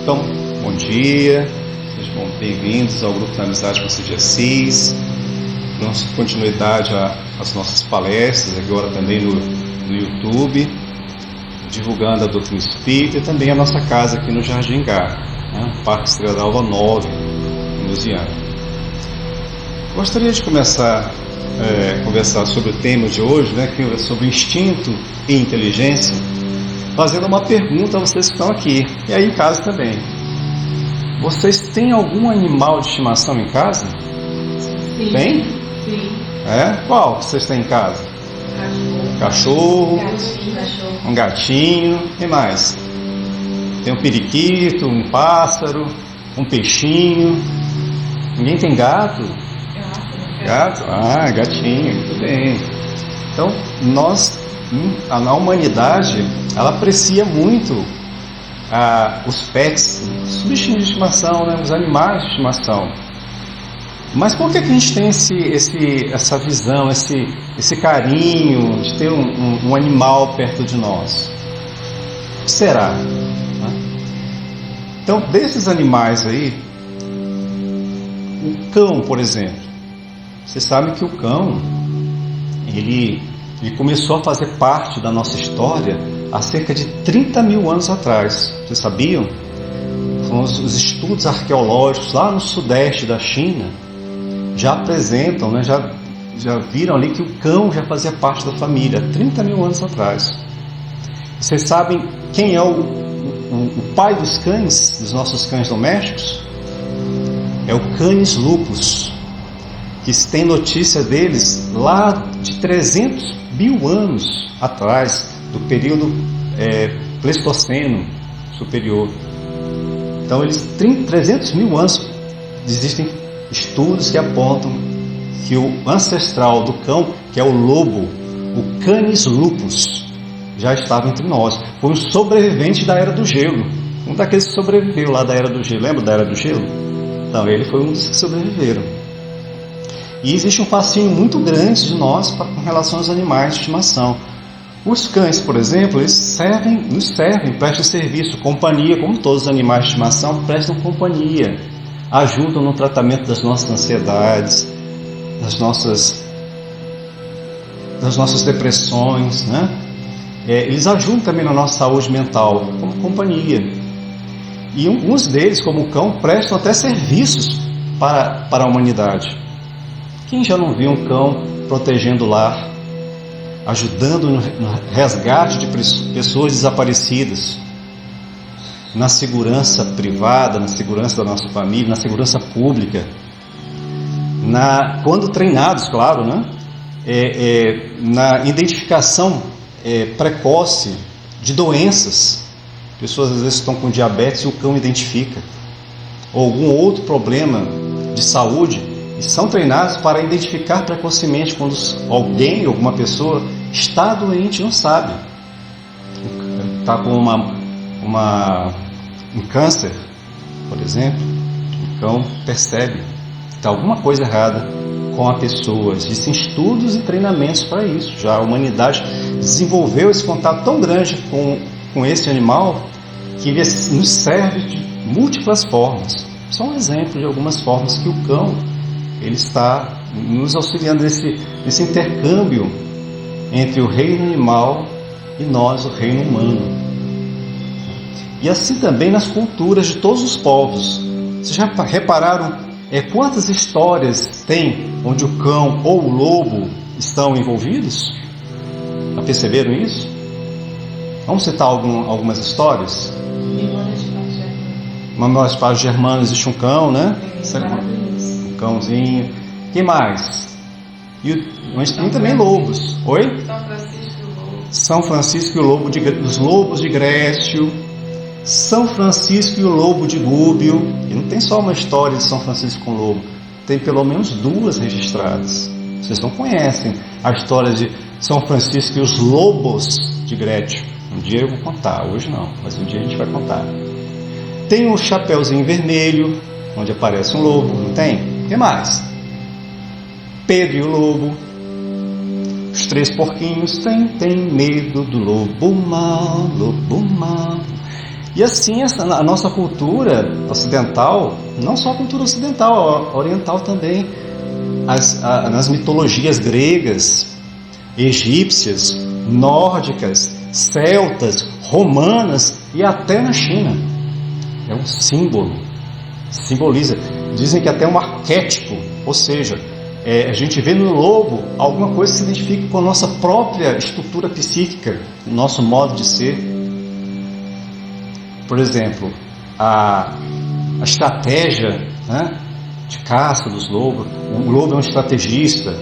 Então, bom dia, sejam bem-vindos ao Grupo da Amizade com Cid Assis, dando continuidade às nossas palestras, agora também no YouTube, divulgando a doutrina espírita e também a nossa casa aqui no Jardim Gá, Parque Estrela d'Alva 9, em Lusiana. Gostaria de começar a conversar sobre o tema de hoje, que é sobre instinto e inteligência, fazendo uma pergunta a vocês que estão aqui, e aí em casa também. Vocês têm algum animal de estimação em casa? Sim. Tem? Sim. Qual vocês têm em casa? Cachorro. Um gatinho. O que mais? Tem um periquito, um pássaro, um peixinho. Ninguém tem gato? Gato? Gatinho, muito bem. Então, a humanidade, ela aprecia muito os pets, os bichinhos de estimação, os animais de estimação. Mas por que a gente tem essa visão, esse carinho de ter um animal perto de nós? O que será? Então, desses animais aí, o cão, por exemplo, vocês sabem que o cão, ele começou a fazer parte da nossa história há cerca de 30 mil anos atrás. Vocês sabiam? Os estudos arqueológicos lá no sudeste da China já apresentam, já viram ali que o cão já fazia parte da família há 30 mil anos atrás. Vocês sabem quem é o pai dos cães, dos nossos cães domésticos? É o Canis lupus, que se tem notícia deles lá de 300 mil anos atrás, do período Pleistoceno superior. Então, 300 mil anos, existem estudos que apontam que o ancestral do cão, que é o lobo, o Canis lupus, já estava entre nós. Foi um sobrevivente da Era do Gelo, um daqueles que sobreviveu lá da Era do Gelo. Lembra da Era do Gelo? Então, ele foi um dos que sobreviveram. E existe um fascínio muito grande de nós com relação aos animais de estimação. Os cães, por exemplo, eles nos servem, prestam serviço, companhia, como todos os animais de estimação, prestam companhia, ajudam no tratamento das nossas ansiedades, das nossas depressões, Eles ajudam também na nossa saúde mental, como companhia. E alguns deles, como o cão, prestam até serviços para a humanidade. Quem já não viu um cão protegendo o lar, ajudando no resgate de pessoas desaparecidas, na segurança privada, na segurança da nossa família, na segurança pública, quando treinados, claro, na identificação precoce de doenças. Pessoas às vezes estão com diabetes e o cão identifica, ou algum outro problema de saúde, e são treinados para identificar precocemente quando alguém, alguma pessoa, está doente e não sabe. Está com um câncer, por exemplo, o cão percebe que está alguma coisa errada com a pessoa. Existem estudos e treinamentos para isso. Já a humanidade desenvolveu esse contato tão grande com esse animal que ele nos serve de múltiplas formas. Só um exemplo de algumas formas que o cão ele está nos auxiliando nesse intercâmbio entre o reino animal e nós, o reino humano. E assim também nas culturas de todos os povos. Vocês já repararam quantas histórias tem onde o cão ou o lobo estão envolvidos? Já perceberam isso? Vamos citar algumas histórias? Memória de Pais Germanos, existe um cão, Um cãozinho. Que mais? Mas tem também lobos. Oi? São Francisco e o Lobo. Os lobos de Grécio. São Francisco e o Lobo de Gúbio. E não tem só uma história de São Francisco com o lobo. Tem pelo menos 2 registradas. Vocês não conhecem a história de São Francisco e os Lobos de Grécio. Um dia eu vou contar, hoje não, mas um dia a gente vai contar. Tem o Chapeuzinho Vermelho, onde aparece um lobo, não tem? O que mais? Pedro e o Lobo. Os 3 porquinhos tem medo do lobo mau, lobo mau. E assim, a nossa cultura ocidental, não só a cultura ocidental, a oriental também, nas mitologias gregas, egípcias, nórdicas, celtas, romanas e até na China. É um símbolo, simboliza. Dizem que até um arquétipo, ou seja, a gente vê no lobo alguma coisa que se identifica com a nossa própria estrutura psíquica, nosso modo de ser. Por exemplo, a estratégia, né, de caça dos lobos. O lobo é um estrategista.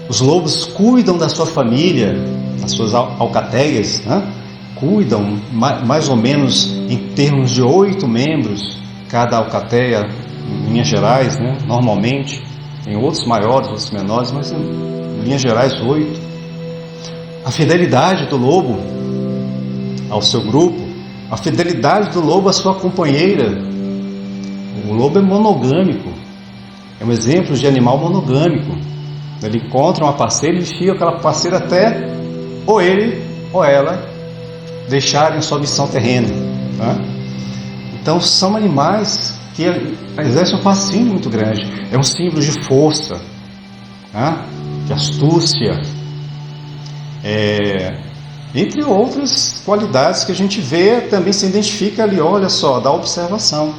Os lobos cuidam da sua família, das suas alcateias, né? Cuidam mais ou menos em termos de 8 membros cada alcateia, em linhas gerais, né? Normalmente. Tem outros maiores, outros menores, mas em linhas gerais 8. A fidelidade do lobo ao seu grupo, a fidelidade do lobo à sua companheira. O lobo é monogâmico, é um exemplo de animal monogâmico. Ele encontra uma parceira e fica aquela parceira até ou ele ou ela deixarem sua missão terrena, tá? Então são animais que exercem um fascínio muito grande. É um símbolo de força, tá? De astúcia, entre outras qualidades que a gente vê, também se identifica ali, olha só, da observação.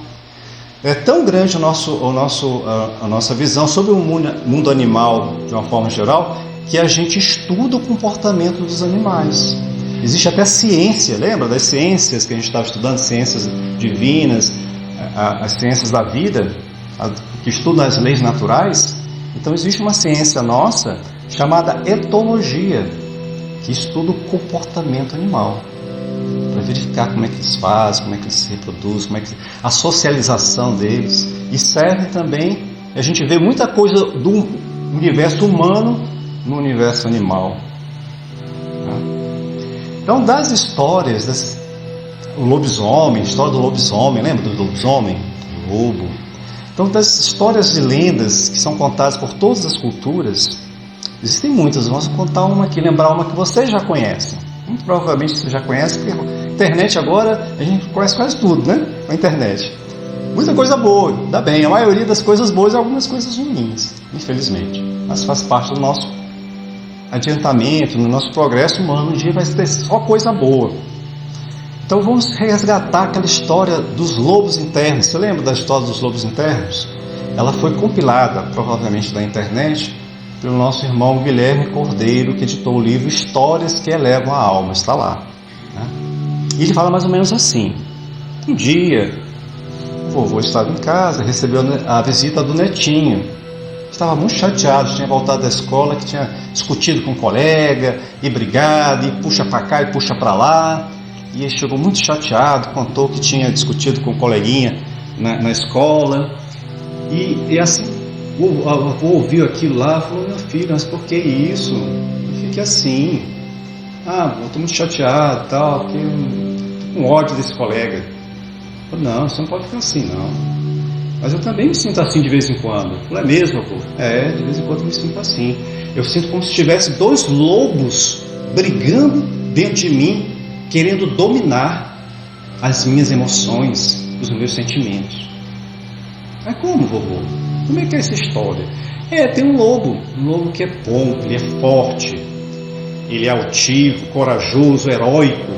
É tão grande a nossa visão sobre o mundo animal de uma forma geral, que a gente estuda o comportamento dos animais. Existe até ciência, lembra das ciências que a gente estava estudando, ciências divinas, as ciências da vida, que estudam as leis naturais? Então existe uma ciência nossa chamada etologia, que estuda o comportamento animal, para verificar como é que eles fazem, como é que eles se reproduzem, como é que a socialização deles, e serve também, a gente vê muita coisa do universo humano no universo animal. Então, das histórias, o lobisomem, a história do lobisomem, lembra do lobisomem? Do lobo. Então, das histórias e lendas que são contadas por todas as culturas, existem muitas. Vamos contar uma aqui, lembrar uma que vocês já conhecem. Muito provavelmente você já conhece, porque a internet agora, a gente conhece quase tudo, né? Com a internet. Muita coisa boa, dá bem. A maioria das coisas boas e algumas coisas ruins, infelizmente. Mas faz parte do nosso adiantamento, no nosso progresso humano. Um dia vai ter só coisa boa. Então vamos resgatar aquela história dos lobos internos. Você lembra da história dos lobos internos? Ela foi compilada, provavelmente da internet, pelo nosso irmão Guilherme Cordeiro, que editou o livro Histórias que Elevam a Alma. Está lá, né? E ele fala mais ou menos assim: um dia o vovô estava em casa, recebeu a visita do netinho. Estava muito chateado, tinha voltado da escola, que tinha discutido com um colega, e brigado, e puxa para cá e puxa para lá. E ele chegou muito chateado, contou que tinha discutido com um coleguinha na escola. E assim, o avô ouviu aquilo lá, falou: meu filho, mas por que isso? Eu fiquei assim. Eu estou muito chateado, tal, porque estou com ódio desse colega. Eu falei: não, você não pode ficar assim, não. Mas eu também me sinto assim de vez em quando. Eu falei: é mesmo, avô? De vez em quando eu me sinto assim. Eu sinto como se tivesse 2 lobos brigando dentro de mim, querendo dominar as minhas emoções, os meus sentimentos. Mas como, vovô? Como é que é essa história? Tem um lobo que é bom, ele é forte, ele é altivo, corajoso, heróico,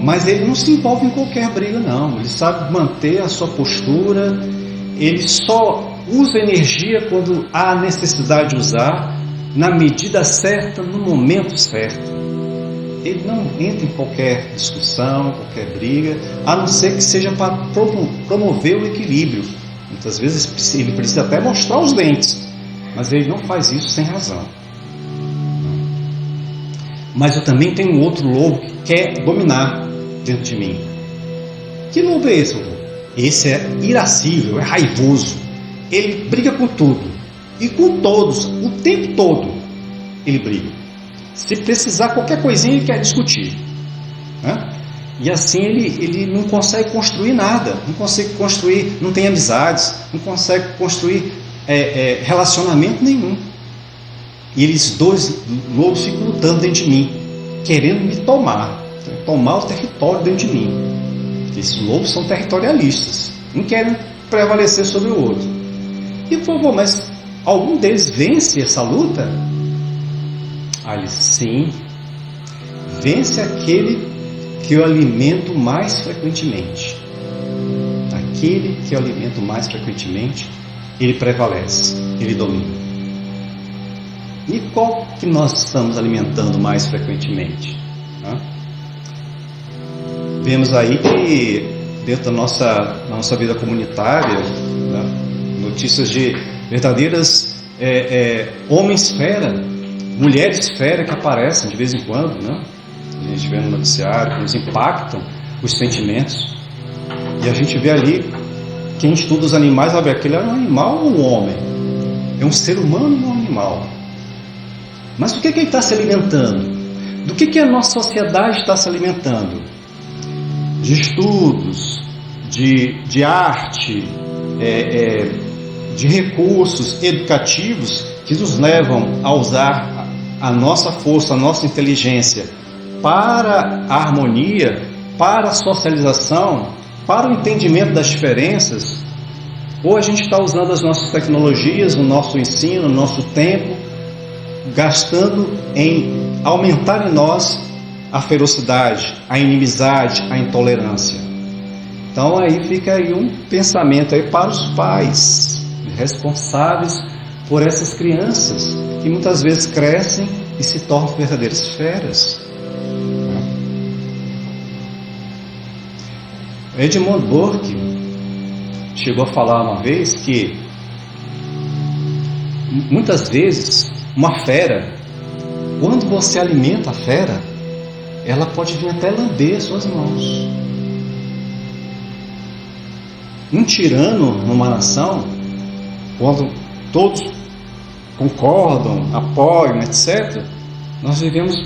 mas ele não se envolve em qualquer briga, não. Ele sabe manter a sua postura, ele só usa energia quando há necessidade de usar, na medida certa, no momento certo. Ele não entra em qualquer discussão, qualquer briga, a não ser que seja para promover o equilíbrio. Muitas vezes ele precisa até mostrar os dentes, mas ele não faz isso sem razão. Mas eu também tenho um outro lobo que quer dominar dentro de mim. Que lobo é esse, lobo? Esse é irascível, é raivoso. Ele briga com tudo e com todos, o tempo todo ele briga. Se precisar qualquer coisinha, ele quer discutir, né? E assim ele não consegue construir nada, não consegue construir, não tem amizades, não consegue construir relacionamento nenhum. E eles 2 lobos ficam lutando dentro de mim, querendo me tomar o território dentro de mim. Esses lobos são territorialistas, não querem prevalecer sobre o outro. E por favor, mas algum deles vence essa luta? Ali sim, vence aquele que eu alimento mais frequentemente. Aquele que eu alimento mais frequentemente, ele prevalece, ele domina. E qual que nós estamos alimentando mais frequentemente? Vemos aí que dentro da nossa vida comunitária, notícias de verdadeiras homens-fera, mulheres-fera que aparecem de vez em quando, a gente vê no noticiário, que nos impactam os sentimentos. E a gente vê ali, quem estuda os animais vai ver, aquele é um animal ou um homem? É um ser humano ou um animal? Mas do que ele está se alimentando? Do que a nossa sociedade está se alimentando? De estudos, de arte, de recursos educativos que nos levam a usar a nossa força, a nossa inteligência para a harmonia, para a socialização, para o entendimento das diferenças, ou a gente está usando as nossas tecnologias, o nosso ensino, o nosso tempo, gastando em aumentar em nós a ferocidade, a inimizade, a intolerância. Então aí fica aí um pensamento aí para os pais responsáveis por essas crianças que muitas vezes crescem e se tornam verdadeiras feras. Edmund Burke chegou a falar uma vez que muitas vezes uma fera, quando você alimenta a fera, ela pode vir até lamber as suas mãos. Um tirano numa nação, quando todos concordam, apoiam, etc., nós vivemos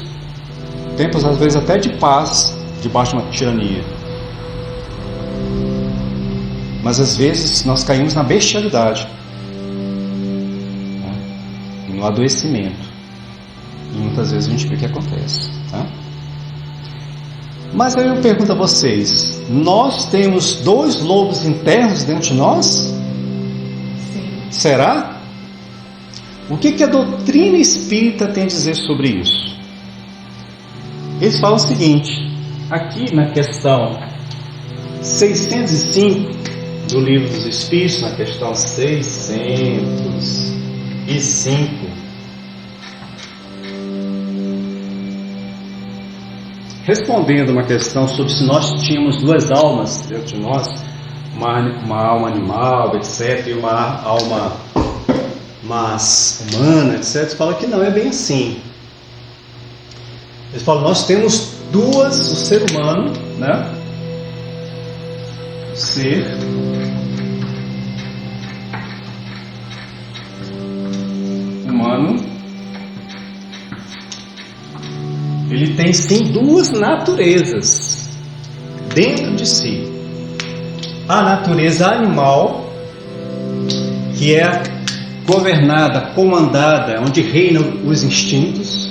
tempos às vezes até de paz debaixo de uma tirania. Mas às vezes nós caímos na bestialidade, no adoecimento. E muitas vezes a gente vê o que acontece. Mas aí eu pergunto a vocês: nós temos dois lobos internos dentro de nós? Sim. Será? O que a doutrina espírita tem a dizer sobre isso? Eles falam o seguinte, aqui na questão 605 do Livro dos Espíritos, na questão 605, respondendo uma questão sobre se nós tínhamos duas almas dentro de nós, uma alma animal, etc., e uma alma humana, etc., fala que não é bem assim. Eles falam, nós temos duas, o ser humano, o ser humano, ele tem sim duas naturezas dentro de si. A natureza animal, que é governada, comandada, onde reinam os instintos,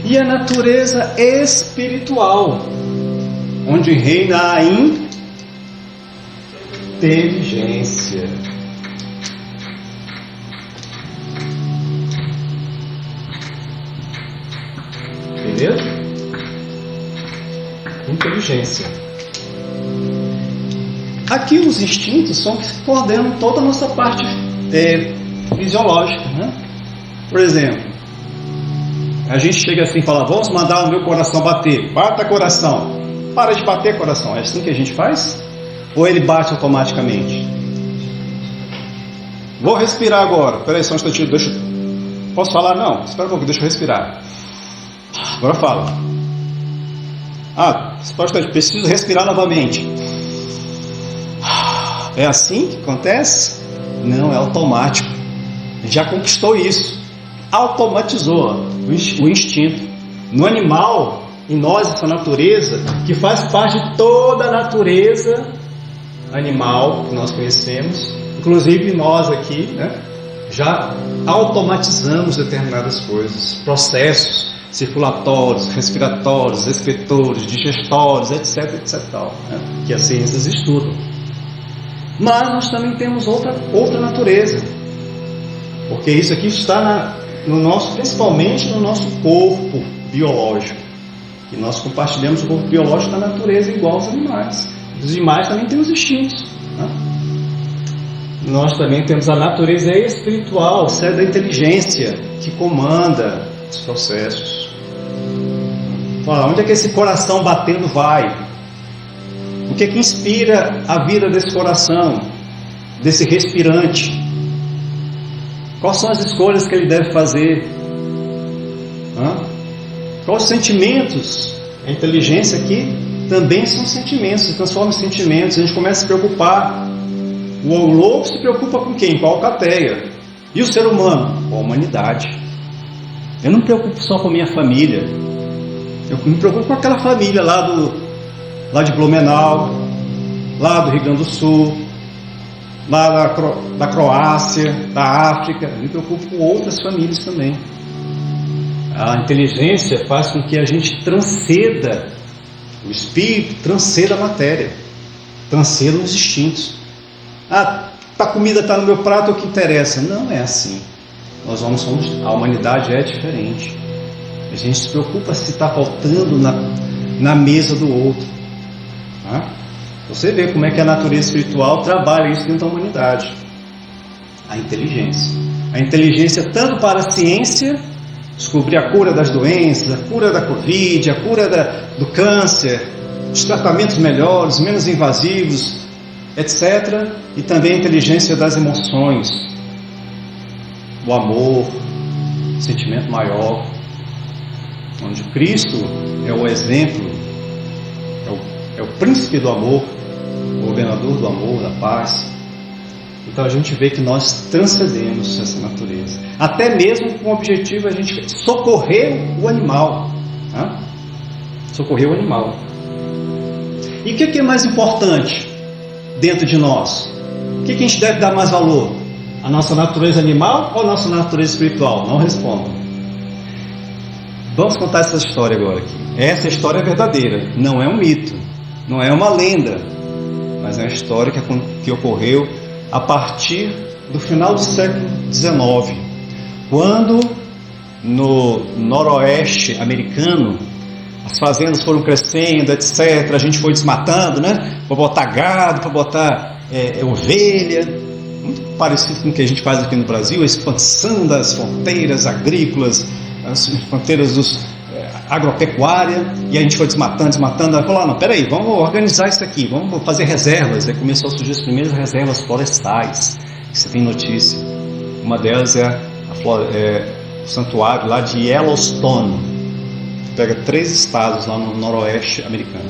e a natureza espiritual, onde reina a inteligência. Beleza? Inteligência. Aqui os instintos são que coordenam toda a nossa parte fisiológica, Por exemplo, a gente chega assim e fala, vamos mandar o meu coração bater. Bata coração. Para de bater coração. É assim que a gente faz? Ou ele bate automaticamente? Vou respirar agora. Espera aí só um instantinho. Posso falar? Não. Espera um pouco, deixa eu respirar. Agora fala. Preciso respirar novamente. É assim que acontece? Não, é automático. A gente já conquistou isso. Automatizou o instinto. No animal, em nós, essa natureza, que faz parte de toda a natureza animal que nós conhecemos, inclusive nós aqui, já automatizamos determinadas coisas, processos circulatórios, respiratórios, excretores, digestórios, etc, etc, né? Que as ciências estudam. Mas nós também temos outra natureza, porque isso aqui está no nosso, principalmente no nosso corpo biológico, que nós compartilhamos o corpo biológico da natureza igual aos animais. Os animais também têm os instintos, né? Nós também temos a natureza espiritual, sede da inteligência que comanda os processos. Fala, onde é que esse coração batendo vai? O que é que inspira a vida desse coração, desse respirante? Quais são as escolhas que ele deve fazer? Quais os sentimentos? A inteligência aqui também são sentimentos, se transforma em sentimentos. A gente começa a se preocupar. O lobo se preocupa com quem? Com a alcateia. E o ser humano? Com a humanidade. Eu não me preocupo só com a minha família. Eu me preocupo com aquela família lá de Blumenau, lá do Rio Grande do Sul, lá da Croácia, da África. Eu me preocupo com outras famílias também. A inteligência faz com que a gente transcenda o espírito, transcenda a matéria, transcenda os instintos. A comida está no meu prato, é o que interessa. Não é assim. A humanidade é diferente. A gente se preocupa se está faltando na mesa do outro. Você vê como é que a natureza espiritual trabalha isso dentro da humanidade. A inteligência tanto para a ciência, descobrir a cura das doenças, a cura da Covid, a cura do câncer, os tratamentos melhores, menos invasivos, etc. E também a inteligência das emoções, o amor, o sentimento maior, onde Cristo é o exemplo, é o príncipe do amor, o governador do amor, da paz. Então a gente vê que nós transcendemos essa natureza, até mesmo com o objetivo a gente socorrer o animal, tá? Socorrer o animal. E o que é mais importante dentro de nós? O que a gente deve dar mais valor? A nossa natureza animal ou a nossa natureza espiritual? Não respondam. Vamos contar essa história agora aqui. Essa história é verdadeira, não é um mito, não é uma lenda, mas é uma história que ocorreu a partir do final do século XIX, quando no noroeste americano as fazendas foram crescendo, etc. A gente foi desmatando, né? Para botar gado, para botar ovelha, muito parecido com o que a gente faz aqui no Brasil, a expansão das fronteiras agrícolas, as fronteiras agropecuária, e a gente foi desmatando, ela falou, não, peraí, vamos organizar isso aqui, vamos fazer reservas. Aí começou a surgir as primeiras reservas florestais, que você tem notícia. Uma delas é o santuário lá de Yellowstone, que pega 3 estados lá no noroeste americano.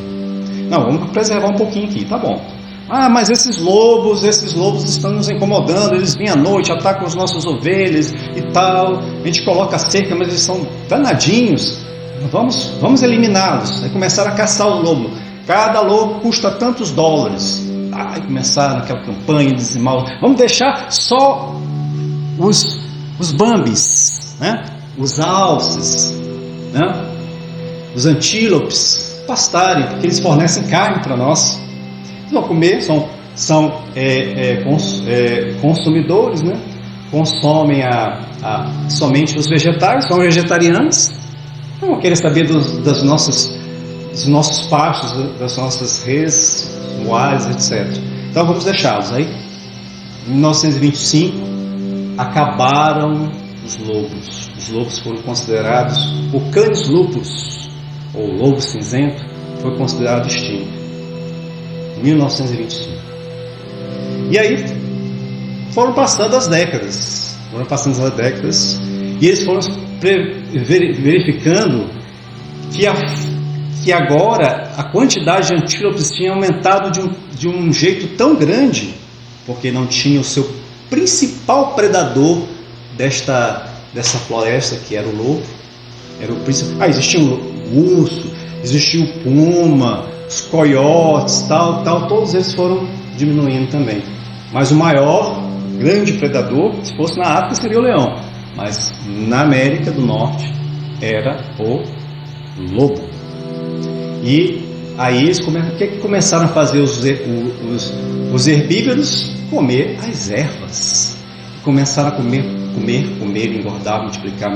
Não, vamos preservar um pouquinho aqui, tá bom. Mas esses lobos estão nos incomodando, eles vêm à noite, atacam as nossas ovelhas e tal, a gente coloca cerca, mas eles são danadinhos, vamos eliminá-los. Aí começaram a caçar o lobo, cada lobo custa tantos dólares. Aí começaram aquela campanha de dizimar, vamos deixar só os bambis, né? Os alces, né? Os antílopes pastarem, porque eles fornecem carne para nós. Vão comer, são consumidores, né? Consomem somente os vegetais, são vegetarianos, não vão querer saber dos nossos pastos, das nossas reses, moares, etc. Então vamos deixá-los. Aí, em 1925, acabaram os lobos. Os lobos foram considerados, o Canis lupus, ou lobo cinzento, foi considerado extinto. 1925. E aí foram passando as décadas, e eles foram verificando que agora a quantidade de antílopes tinha aumentado de um jeito tão grande, porque não tinha o seu principal predador dessa floresta, que era o lobo. Era o principal. Existia o urso, existia o puma, os coiotes, tal, todos eles foram diminuindo também. Mas o maior grande predador. Se fosse na África seria o leão, mas na América do Norte era o lobo. E aí eles começaram a fazer os herbívoros? Comer as ervas. Começaram a comer, engordar, multiplicar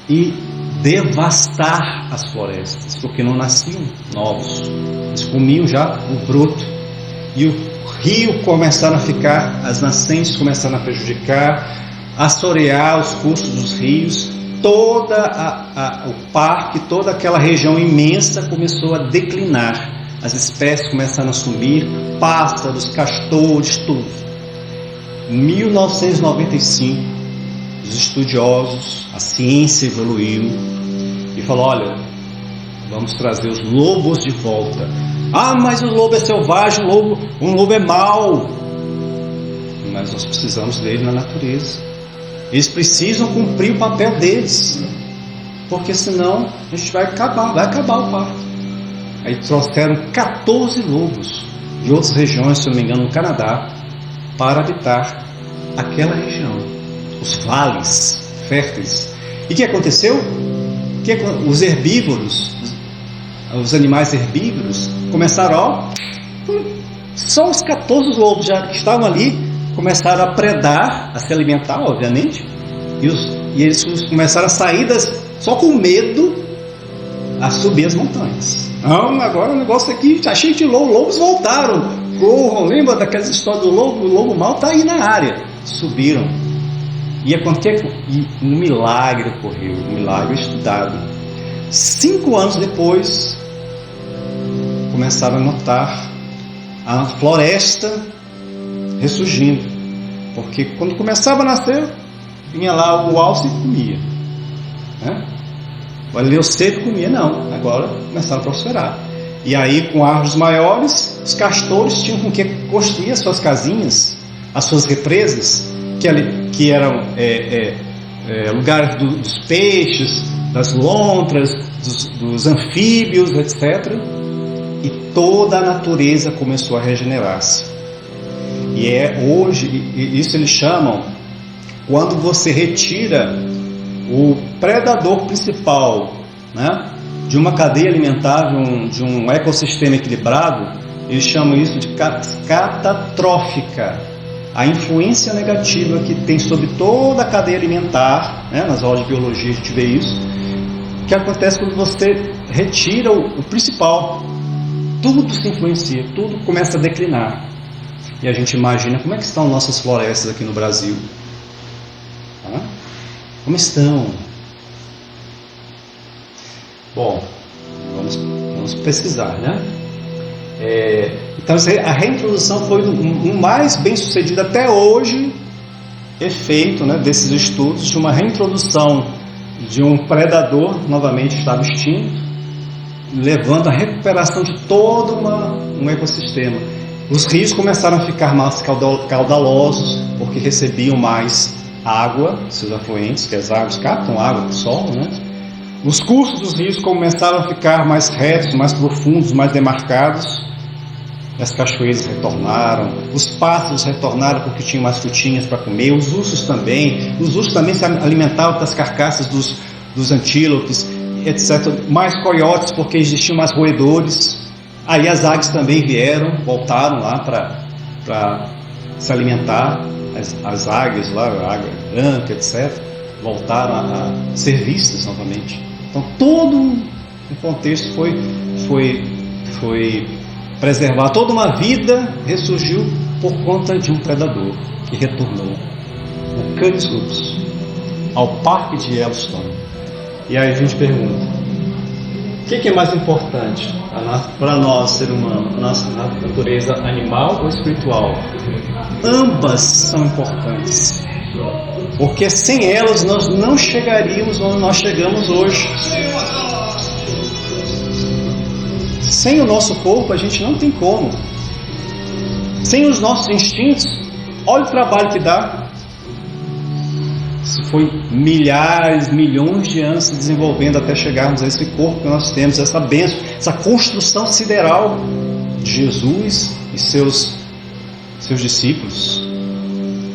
e devastar as florestas, porque não nasciam novos. Eles comiam já o broto. E o rio começaram a ficar, as nascentes começaram a prejudicar, assorear os cursos dos rios. O parque, toda aquela região imensa começou a declinar. As espécies começaram a sumir, pássaros, castores, tudo. Em 1995, os estudiosos, a ciência evoluiu e falou: olha, vamos trazer os lobos de volta. Ah, mas o lobo é selvagem, um lobo é mau. Mas nós precisamos dele na natureza. Eles precisam cumprir o papel deles, porque senão a gente vai acabar o parque. Aí trouxeram 14 lobos de outras regiões, se não me engano, no Canadá, para habitar aquela região, os vales férteis. E o que aconteceu? Os herbívoros, os animais herbívoros, começaram, só os 14 lobos já que estavam ali, começaram a predar, a se alimentar, obviamente, e eles começaram a sair só com medo, a subir as montanhas. Não, agora o negócio aqui está cheio de lobos voltaram, corram, lembra daquelas histórias do lobo? O lobo mau está aí na área. Subiram. E um milagre ocorreu, um milagre estudado. 5 anos depois, começaram a notar a floresta ressurgindo, porque quando começava a nascer, vinha lá o alce e comia, né? Valeu cedo, comia não, agora começaram a prosperar. E aí, com árvores maiores, os castores tinham com que construir as suas casinhas, as suas represas, que eram lugares dos peixes, das lontras, dos anfíbios, etc. E toda a natureza começou a regenerar-se. E hoje, isso eles chamam, quando você retira o predador principal, né, de uma cadeia alimentar, de um ecossistema equilibrado, eles chamam isso de catatrófica. A influência negativa que tem sobre toda a cadeia alimentar, né, nas aulas de biologia a gente vê isso, que acontece quando você retira o principal. Tudo se influencia, tudo começa a declinar. E a gente imagina como é que estão nossas florestas aqui no Brasil. Tá? Como estão? Bom, vamos pesquisar, né? Então a reintrodução foi o mais bem sucedido até hoje, efeito, né, desses estudos, de uma reintrodução de um predador, novamente estava extinto, levando à recuperação de todo um ecossistema. Os rios começaram a ficar mais caudalosos, porque recebiam mais água, seus afluentes, que as árvores captam água do solo, né? Os cursos dos rios começaram a ficar mais retos, mais profundos, mais demarcados. As cachoeiras retornaram, os pássaros retornaram porque tinham mais frutinhas para comer, os ursos também se alimentavam das carcaças dos antílopes, etc. Mais coiotes porque existiam mais roedores. Aí as águias também voltaram lá para se alimentar, as águias lá, a águia branca, etc., voltaram a ser vistas novamente. Então todo o contexto foi preservar, toda uma vida ressurgiu por conta de um predador que retornou, o Canis lupus, ao Parque de Yellowstone. E aí a gente pergunta, o que é mais importante para nós, ser humano, a nossa natureza animal ou espiritual? Ambas são importantes, porque sem elas nós não chegaríamos onde nós chegamos hoje. Sem o nosso corpo a gente não tem como. Sem os nossos instintos, olha o trabalho que dá. Isso foi milhares, milhões de anos se desenvolvendo até chegarmos a esse corpo que nós temos, essa bênção, essa construção sideral de Jesus e seus discípulos.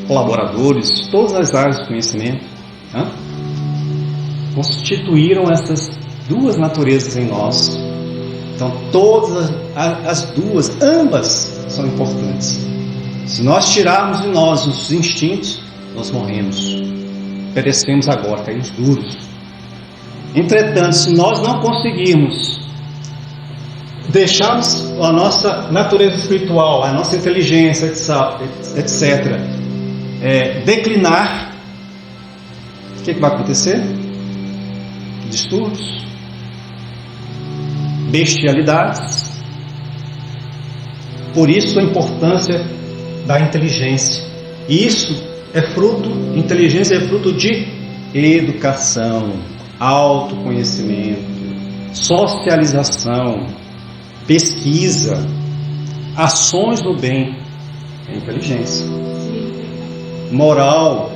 colaboradores, todas as áreas do conhecimento, né? Constituíram essas duas naturezas em nós. Então todas as duas, ambas são importantes. Se nós tirarmos de nós os instintos, nós morremos, perecemos agora, caímos duros. Entretanto, se nós não conseguirmos deixarmos a nossa natureza espiritual, a nossa inteligência, etc., declinar, o que vai acontecer? Distúrbios, bestialidades. Por isso a importância da inteligência. Inteligência é fruto de educação, autoconhecimento, socialização, pesquisa, ações do bem. É inteligência. Moral,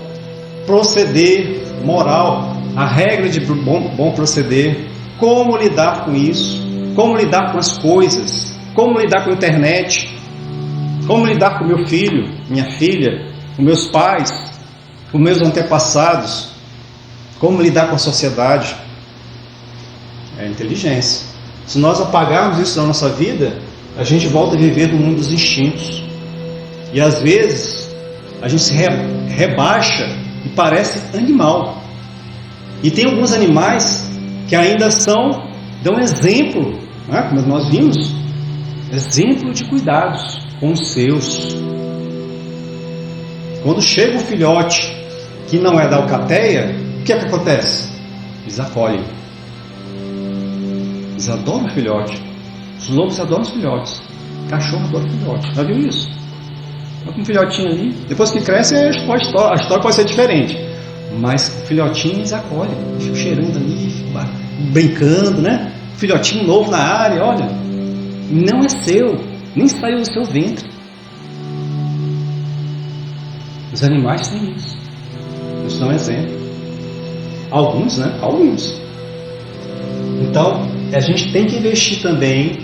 proceder moral, a regra de bom proceder, como lidar com isso, como lidar com as coisas, como lidar com a internet, como lidar com meu filho, minha filha, com meus pais, com meus antepassados, como lidar com a sociedade. É inteligência. Se nós apagarmos isso da nossa vida, a gente volta a viver no mundo dos instintos. E às vezes a gente se rebaixa e parece animal. E tem alguns animais que ainda dão exemplo, né? Como nós vimos, exemplo de cuidados com os seus. Quando chega o filhote que não é da alcateia, o que acontece? Eles acolhem. Eles adoram o filhote. Os lobos adoram os filhotes. O cachorro adora o filhote. Já viu isso? Um filhotinho ali. Depois que cresce, a história pode ser diferente. Mas o filhotinho eles acolhem. Ficam cheirando ali, brincando, né? Filhotinho novo na área, olha. Não é seu. Nem saiu do seu ventre. Os animais têm isso. Isso dá um exemplo. Alguns, né? Alguns. Então, a gente tem que investir também,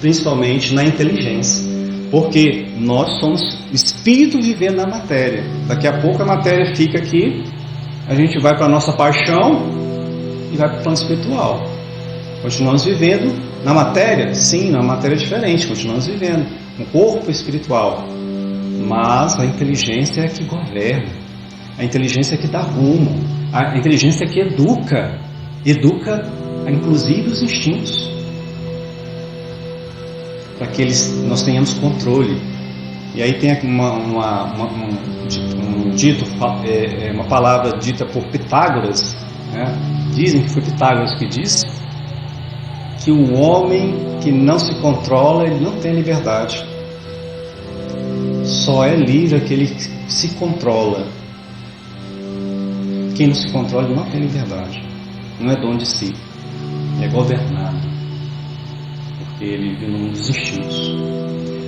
principalmente na inteligência. Porque nós somos espírito vivendo na matéria. Daqui a pouco a matéria fica aqui, a gente vai para a nossa paixão e vai para o plano espiritual. Continuamos vivendo na matéria? Sim, na matéria é diferente, continuamos vivendo no corpo espiritual. Mas a inteligência é que governa, a inteligência é que dá rumo, a inteligência é que educa inclusive os instintos, para que nós tenhamos controle. E aí tem uma palavra dita por Pitágoras, né? Dizem que foi Pitágoras que disse que o homem que não se controla, ele não tem liberdade. Só é livre aquele que se controla. Quem não se controla, ele não tem liberdade. Não é dono de si. É governado. Porque ele vive no mundo dos instintos.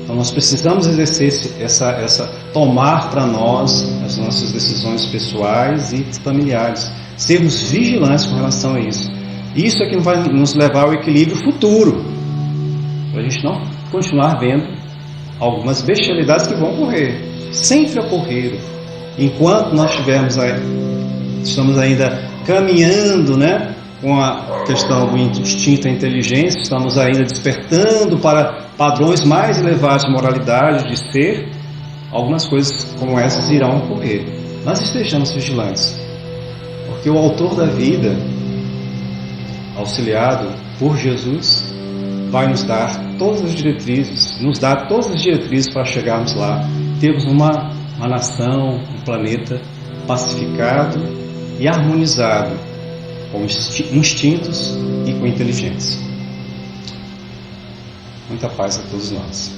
Então nós precisamos exercer tomar para nós as nossas decisões pessoais e familiares. Sermos vigilantes com relação a isso. Isso é que vai nos levar ao equilíbrio futuro. Para a gente não continuar vendo algumas bestialidades que vão ocorrer. Sempre ocorreram. Enquanto nós estamos ainda caminhando, né, com a questão do instinto e inteligência, estamos ainda despertando para padrões mais elevados de moralidade, de ser, algumas coisas como essas irão ocorrer. Mas estejamos vigilantes, porque o autor da vida, auxiliado por Jesus, vai nos dar todas as diretrizes, para chegarmos lá, termos uma nação, um planeta pacificado e harmonizado com instintos e com inteligência. Muita paz a todos nós.